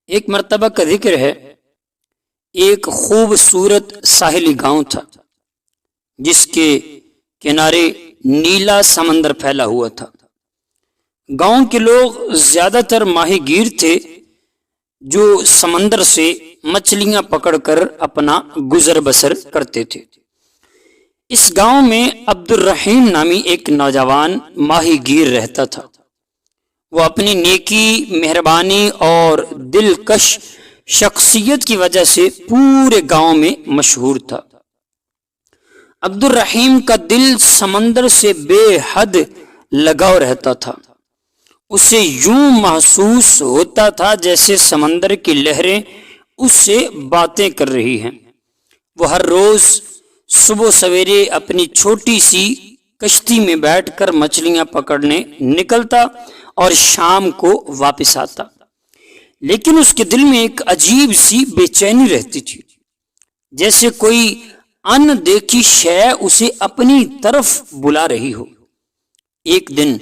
ایک مرتبہ کا ذکر ہے، ایک خوبصورت ساحلی گاؤں تھا جس کے کنارے نیلا سمندر پھیلا ہوا تھا۔ گاؤں کے لوگ زیادہ تر ماہی گیر تھے جو سمندر سے مچھلیاں پکڑ کر اپنا گزر بسر کرتے تھے۔ اس گاؤں میں عبد الرحیم نامی ایک نوجوان ماہی گیر رہتا تھا۔ وہ اپنی نیکی، مہربانی اور دلکش شخصیت کی وجہ سے پورے گاؤں میں مشہور تھا۔ عبد الرحیم کا دل سمندر سے بے حد لگاؤ رہتا تھا۔ اسے یوں محسوس ہوتا تھا جیسے سمندر کی لہریں اس سے باتیں کر رہی ہیں۔ وہ ہر روز صبح سویرے اپنی چھوٹی سی کشتی میں بیٹھ کر مچھلیاں پکڑنے نکلتا اور شام کو واپس آتا، لیکن اس کے دل میں ایک عجیب سی بے چینی رہتی تھی، جیسے کوئی ان دیکھی شے اسے اپنی طرف بلا رہی ہو۔ ایک دن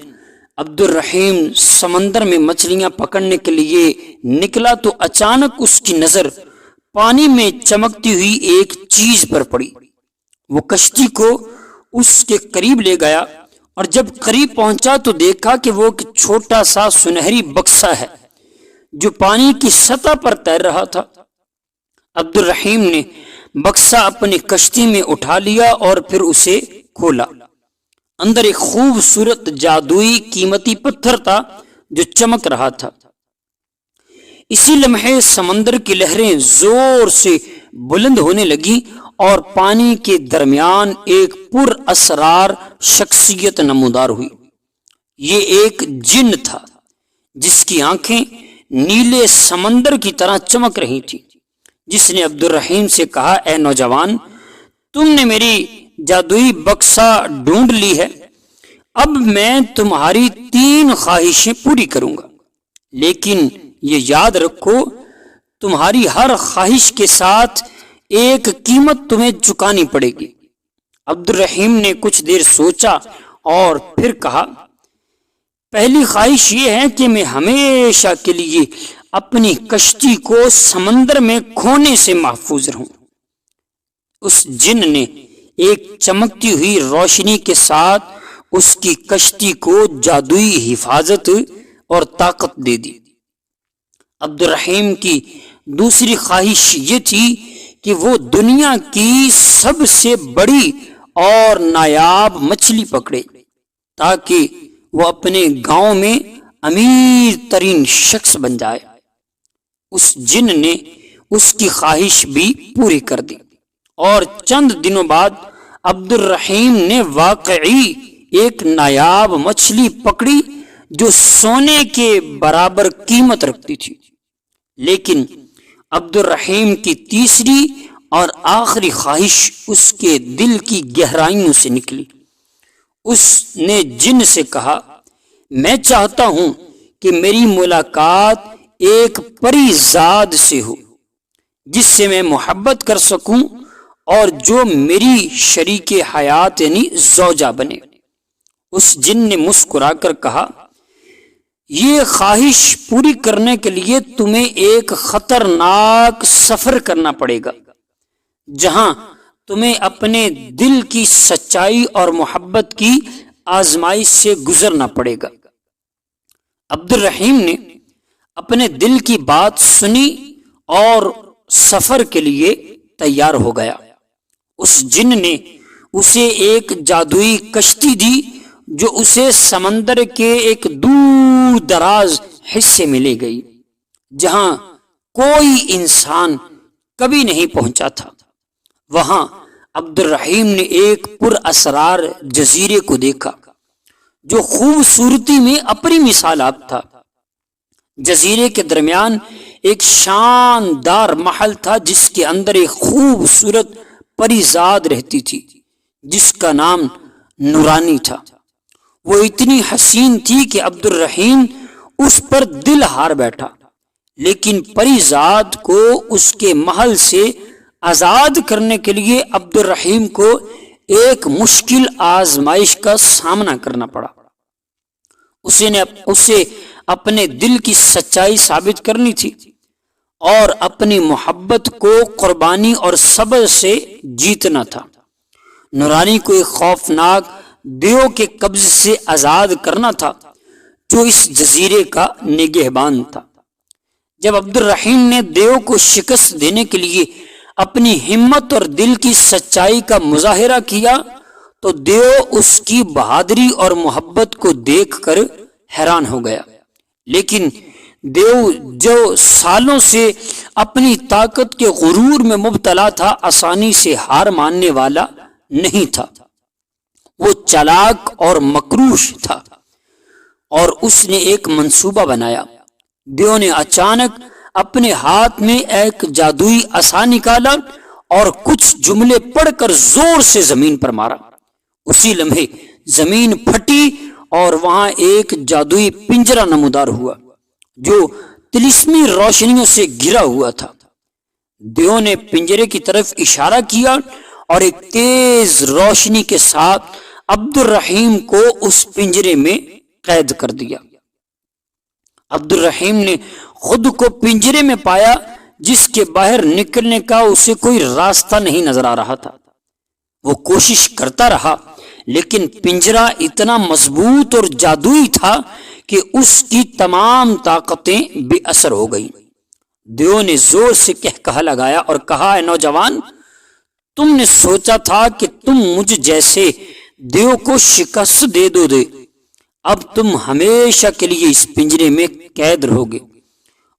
عبد الرحیم سمندر میں مچھلیاں پکڑنے کے لیے نکلا تو اچانک اس کی نظر پانی میں چمکتی ہوئی ایک چیز پر پڑی۔ وہ کشتی کو اس کے قریب لے گیا اور جب قریب پہنچا تو دیکھا کہ وہ ایک چھوٹا سا سنہری بکسا ہے جو پانی کی سطح پر تیر رہا تھا۔ عبد الرحیم نے بکسا اپنی کشتی میں اٹھا لیا اور پھر اسے کھولا۔ اندر ایک خوبصورت جادوئی قیمتی پتھر تھا جو چمک رہا تھا۔ اسی لمحے سمندر کی لہریں زور سے بلند ہونے لگی اور پانی کے درمیان ایک پر اسرار شخصیت نمودار ہوئی۔ یہ ایک جن تھا جس کی آنکھیں نیلے سمندر کی طرح چمک رہی تھی، جس نے عبد الرحیم سے کہا، اے نوجوان، تم نے میری جادوئی بکسا ڈھونڈ لی ہے۔ اب میں تمہاری 3 خواہشیں پوری کروں گا، لیکن یہ یاد رکھو تمہاری ہر خواہش کے ساتھ ایک قیمت تمہیں چکانی پڑے گی۔ عبد الرحیم نے کچھ دیر سوچا اور پھر کہا، پہلی خواہش یہ ہے کہ میں ہمیشہ کے لیے اپنی کشتی کو سمندر میں کھونے سے محفوظ رہوں۔ اس جن نے ایک چمکتی ہوئی روشنی کے ساتھ اس کی کشتی کو جادوئی حفاظت اور طاقت دے دی۔ عبد الرحیم کی دوسری خواہش یہ تھی کہ وہ دنیا کی سب سے بڑی اور نایاب مچھلی پکڑے تاکہ وہ اپنے گاؤں میں امیر ترین شخص بن جائے۔ اس جن نے اس کی خواہش بھی پوری کر دی اور چند دنوں بعد عبد الرحیم نے واقعی ایک نایاب مچھلی پکڑی جو سونے کے برابر قیمت رکھتی تھی۔ لیکن عبد الرحیم کی تیسری اور آخری خواہش اس کے دل کی گہرائیوں سے نکلی۔ اس نے جن سے کہا، میں چاہتا ہوں کہ میری ملاقات ایک پری زاد سے ہو جس سے میں محبت کر سکوں اور جو میری شریک حیات یعنی زوجہ بنے۔ اس جن نے مسکرا کر کہا، یہ خواہش پوری کرنے کے لیے تمہیں ایک خطرناک سفر کرنا پڑے گا جہاں تمہیں اپنے دل کی سچائی اور محبت کی آزمائش سے گزرنا پڑے گا۔ عبد الرحیم نے اپنے دل کی بات سنی اور سفر کے لیے تیار ہو گیا۔ اس جن نے اسے ایک جادوئی کشتی دی جو اسے سمندر کے ایک دور دراز حصے میں لے گئی جہاں کوئی انسان کبھی نہیں پہنچا تھا۔ وہاں عبد الرحیم نے ایک پر اسرار جزیرے کو دیکھا جو خوبصورتی میں اپنی مثال آپ تھا۔ جزیرے کے درمیان ایک شاندار محل تھا جس کے اندر ایک خوبصورت پری زاد رہتی تھی جس کا نام نورانی تھا۔ وہ اتنی حسین تھی کہ عبد الرحیم اس پر دل ہار بیٹھا، لیکن پری زاد کو اس کے محل سے آزاد کرنے کے لیے عبد الرحیم کو ایک مشکل آزمائش کا سامنا کرنا پڑا۔ اسے اپنے دل کی سچائی ثابت کرنی تھی۔ اور اپنی محبت کو قربانی اور صبر سے جیتنا تھا۔ نورانی کو ایک خوفناک دیو کے قبض سے آزاد کرنا تھا جو اس جزیرے کا نگہبان تھا۔ جب عبد الرحیم نے دیو کو شکست دینے کے لیے اپنی ہمت اور دل کی سچائی کا مظاہرہ کیا تو دیو اس کی بہادری اور محبت کو دیکھ کر حیران ہو گیا، لیکن دیو جو سالوں سے اپنی طاقت کے غرور میں مبتلا تھا آسانی سے ہار ماننے والا نہیں تھا۔ وہ چالاک اور مکروش تھا اور اس نے ایک منصوبہ بنایا۔ دیو نے اچانک اپنے ہاتھ میں ایک جادوئی عصا نکالا اور کچھ جملے پڑھ کر زور سے زمین پر مارا۔ اسی لمحے زمین پھٹی اور وہاں ایک جادوئی پنجرہ نمودار ہوا جو طلسمی روشنیوں سے گھرا ہوا تھا۔ دیو نے پنجرے کی طرف اشارہ کیا اور ایک تیز روشنی کے ساتھ عبد الرحیم کو اس پنجرے میں قید کر دیا۔ عبد الرحیم نے خود کو پنجرے میں پایا جس کے باہر نکلنے کا اسے کوئی راستہ نہیں نظر آ رہا تھا۔ وہ کوشش کرتا رہا لیکن پنجرہ اتنا مضبوط اور جادوئی تھا کہ اس کی تمام طاقتیں بے اثر ہو گئیں۔ دیو نے زور سے کہا لگایا اور کہا، اے نوجوان، تم نے سوچا تھا کہ تم مجھ جیسے دیو کو شکست دے دو گے، اب تم ہمیشہ کے لیے اس پنجرے میں قید رہو گے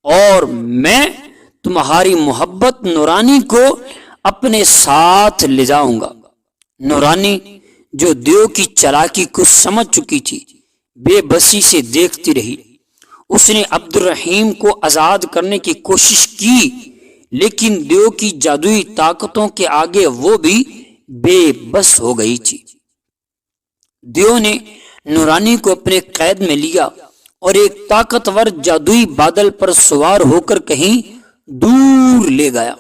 اور میں تمہاری محبت نورانی کو اپنے ساتھ لے جاؤں گا۔ نورانی جو دیو کی چالاکی کو سمجھ چکی تھی بے بسی سے دیکھتی رہی۔ اس نے عبد الرحیم کو آزاد کرنے کی کوشش کی لیکن دیو کی جادوئی طاقتوں کے آگے وہ بھی بے بس ہو گئی تھی۔ دیو نے نورانی کو اپنے قید میں لیا اور ایک طاقتور جادوئی بادل پر سوار ہو کر کہیں دور لے گیا۔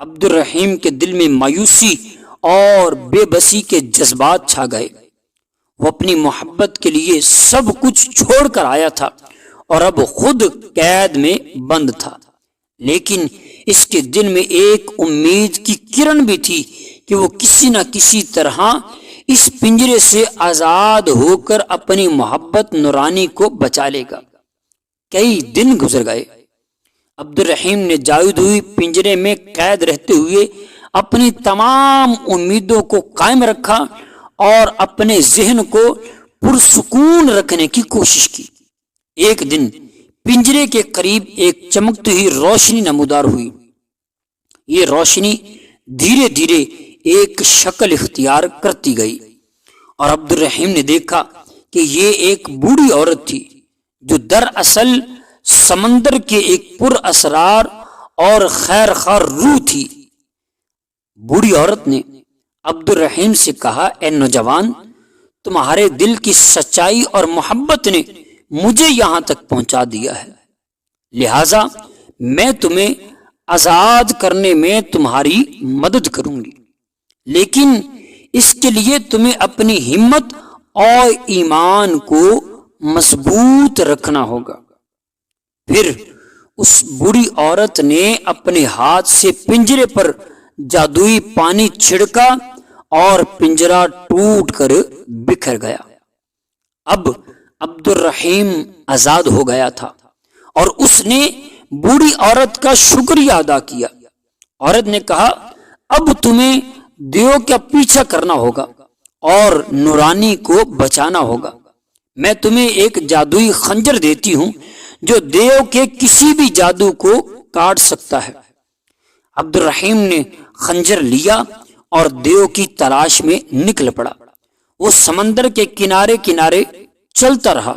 عبد الرحیم کے دل میں مایوسی اور بے بسی کے جذبات چھا گئے۔ وہ اپنی محبت کے لیے سب کچھ چھوڑ کر آیا تھا اور اب خود قید میں بند تھا، لیکن اس کے دل میں ایک امید کی کرن بھی تھی کہ وہ کسی نہ کسی طرح اس پنجرے سے آزاد ہو کر اپنی محبت نورانی کو بچا لے گا۔ کئی دن گزر گئے۔ عبد الرحیم نے جادوئی پنجرے میں قید رہتے ہوئے اپنی تمام امیدوں کو قائم رکھا اور اپنے ذہن کو پرسکون رکھنے کی کوشش کی۔ ایک دن پنجرے کے قریب ایک چمکتی ہوئی روشنی نمودار ہوئی۔ یہ روشنی دھیرے دھیرے ایک شکل اختیار کرتی گئی اور عبد الرحیم نے دیکھا کہ یہ ایک بوڑھی عورت تھی جو دراصل سمندر کے ایک پر اسرار اور خیر خواہ روح تھی۔ بوڑھی عورت نے عبد الرحیم سے کہا، اے نوجوان، تمہارے دل کی سچائی اور محبت نے مجھے یہاں تک پہنچا دیا ہے، لہذا میں تمہیں آزاد کرنے میں تمہاری مدد کروں گی، لیکن اس کے لیے تمہیں اپنی ہمت اور ایمان کو مضبوط رکھنا ہوگا۔ پھر اس بوڑھی عورت نے اپنے ہاتھ سے پنجرے پر جادوئی پانی چھڑکا اور پنجرہ ٹوٹ کر بکھر گیا۔ اب عبد الرحیم آزاد ہو گیا تھا اور اس نے بوڑھی عورت کا شکریہ ادا کیا۔ عورت نے کہا، اب تمہیں دیو کا پیچھا کرنا ہوگا اور نورانی کو بچانا ہوگا۔ میں تمہیں ایک جادوئی خنجر دیتی ہوں جو دیو کے کسی بھی جادو کو کاٹ سکتا ہے۔ عبد الرحیم نے خنجر لیا اور دیو کی تلاش میں نکل پڑا۔ وہ سمندر کے کنارے کنارے چلتا رہا،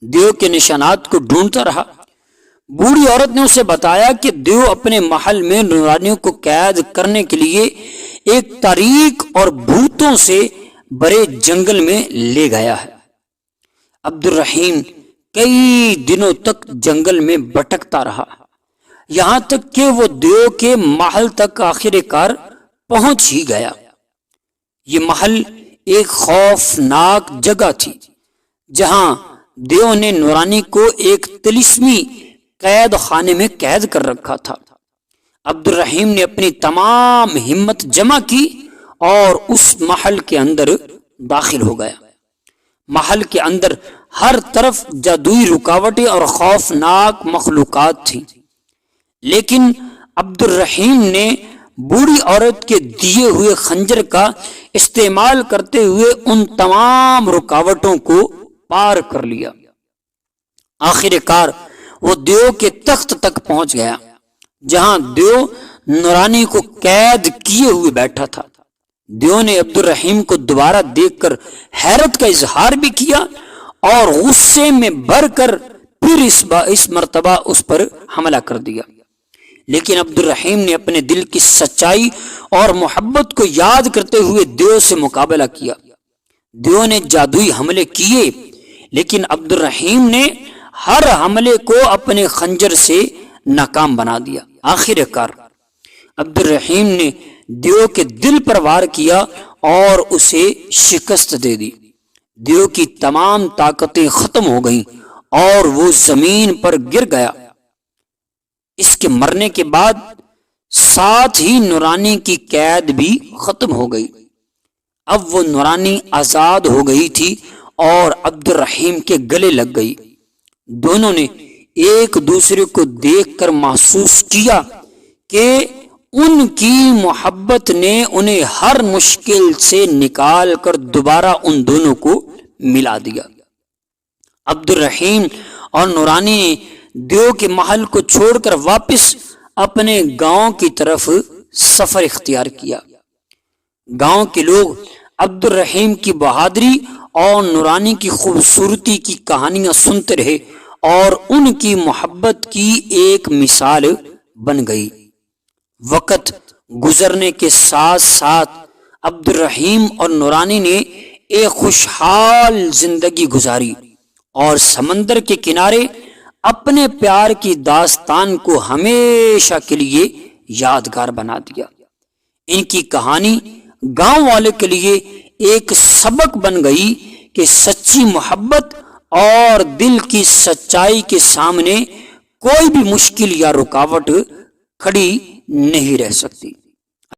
دیو کے نشانات کو ڈھونڈتا رہا۔ بوڑھی عورت نے اسے بتایا کہ دیو اپنے محل میں نورانیوں کو قید کرنے کے لیے ایک تاریک اور بھوتوں سے بڑے جنگل میں لے گیا ہے۔ عبد الرحیم کئی دنوں تک جنگل میں بھٹکتا رہا، یہاں تک کہ وہ دیو کے محل تک آخر کار پہنچ ہی گیا۔ یہ محل ایک خوفناک جگہ تھی جہاں دیو نے نورانی کو ایک طلسمی قید خانے میں قید کر رکھا تھا۔ عبد الرحیم نے اپنی تمام ہمت جمع کی اور اس محل کے اندر داخل ہو گیا۔ محل کے اندر ہر طرف جادوئی رکاوٹیں اور خوفناک مخلوقات تھیں، لیکن عبد الرحیم نے بوڑھی عورت کے دیے ہوئے خنجر کا استعمال کرتے ہوئے ان تمام رکاوٹوں کو پار کر لیا۔ آخر کار وہ دیو کے تخت تک پہنچ گیا، جہاں دیو نورانی کو قید کیے ہوئے بیٹھا تھا۔ دیو نے عبد الرحیم کو دوبارہ دیکھ کر حیرت کا اظہار بھی کیا اور غصے میں بھر کر پھر اس مرتبہ اس پر حملہ کر دیا، لیکن عبد الرحیم نے اپنے دل کی سچائی اور محبت کو یاد کرتے ہوئے دیو سے مقابلہ کیا۔ دیو نے جادوئی حملے کیے، لیکن عبد الرحیم نے ہر حملے کو اپنے خنجر سے ناکام بنا دیا۔ آخر کار عبد الرحیم نے دیو کے دل پر وار کیا اور اسے شکست دے دی۔ دیو کی تمام طاقتیں ختم ہو گئیں اور وہ زمین پر گر گیا۔ اس کے مرنے کے بعد ساتھ ہی نورانی کی قید بھی ختم ہو گئی۔ اب وہ نورانی آزاد ہو گئی تھی اور عبد الرحیم کے گلے لگ گئی۔ دونوں نے ایک دوسرے کو دیکھ کر محسوس کیا کہ ان کی محبت نے انہیں ہر مشکل سے نکال کر دوبارہ ان دونوں کو ملا دیا۔ عبد الرحیم اور نورانی نے دیو کے محل کو چھوڑ کر واپس اپنے گاؤں کی طرف سفر اختیار کیا۔ گاؤں کے لوگ عبد الرحیم کی بہادری اور نورانی کی خوبصورتی کی کہانیاں سنتے رہے اور ان کی محبت کی ایک مثال بن گئی۔ وقت گزرنے کے ساتھ ساتھ عبد الرحیم اور نورانی نے ایک خوشحال زندگی گزاری اور سمندر کے کنارے اپنے پیار کی داستان کو ہمیشہ کے لیے یادگار بنا دیا۔ ان کی کہانی گاؤں والے کے لیے ایک سبق بن گئی کہ سچی محبت اور دل کی سچائی کے سامنے کوئی بھی مشکل یا رکاوٹ کھڑی نہیں رہ سکتی۔